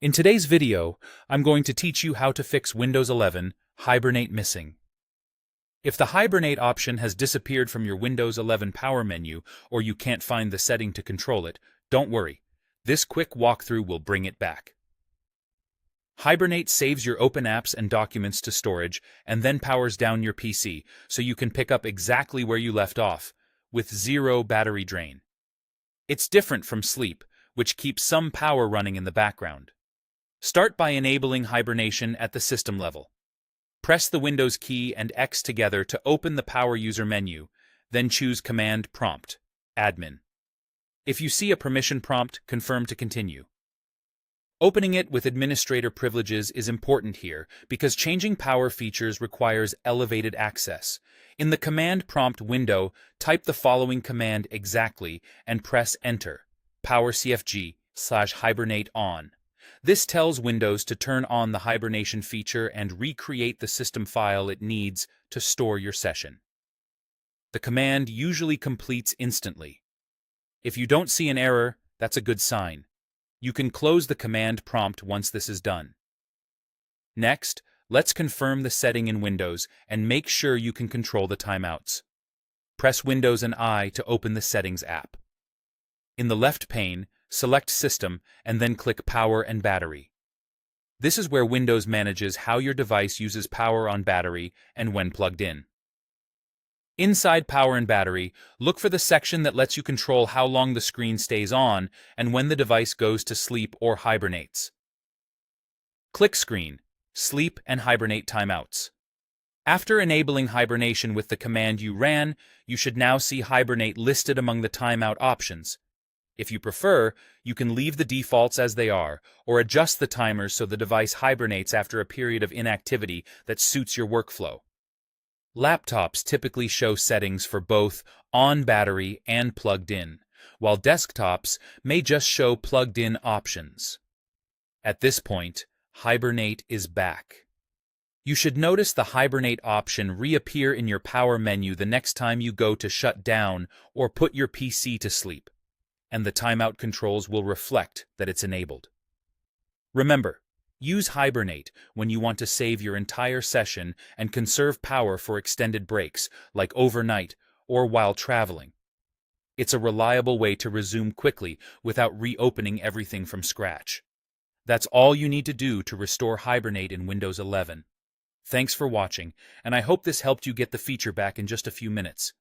In today's video, I'm going to teach you how to fix Windows 11 Hibernate missing. If the Hibernate option has disappeared from your Windows 11 power menu or you can't find the setting to control it, don't worry. This quick walkthrough will bring it back. Hibernate saves your open apps and documents to storage and then powers down your PC so you can pick up exactly where you left off, with zero battery drain. It's different from sleep, which keeps some power running in the background. Start by enabling hibernation at the system level. Press the Windows key and X together to open the Power User menu, then choose Command Prompt, Admin. If you see a permission prompt, confirm to continue. Opening it with administrator privileges is important here because changing power features requires elevated access. In the Command Prompt window, type the following command exactly and press Enter, powercfg/hibernate on. This tells Windows to turn on the hibernation feature and recreate the system file it needs to store your session. The command usually completes instantly. If you don't see an error, that's a good sign. You can close the command prompt once this is done. Next, let's confirm the setting in Windows and make sure you can control the timeouts. Press Windows and I to open the Settings app. In the left pane, select System and then click Power and Battery. This is where Windows manages how your device uses power on battery and when plugged in. Inside Power and Battery, look for the section that lets you control how long the screen stays on and when the device goes to sleep or hibernates. Click Screen, Sleep and Hibernate Timeouts. After enabling hibernation with the command you ran, you should now see Hibernate listed among the timeout options. If you prefer, you can leave the defaults as they are, or adjust the timers so the device hibernates after a period of inactivity that suits your workflow. Laptops typically show settings for both on battery and plugged in, while desktops may just show plugged-in options. At this point, Hibernate is back. You should notice the Hibernate option reappear in your power menu the next time you go to shut down or put your PC to sleep, and the timeout controls will reflect that it's enabled. Remember, use Hibernate when you want to save your entire session and conserve power for extended breaks, like overnight or while traveling. It's a reliable way to resume quickly without reopening everything from scratch. That's all you need to do to restore Hibernate in Windows 11. Thanks for watching, and I hope this helped you get the feature back in just a few minutes.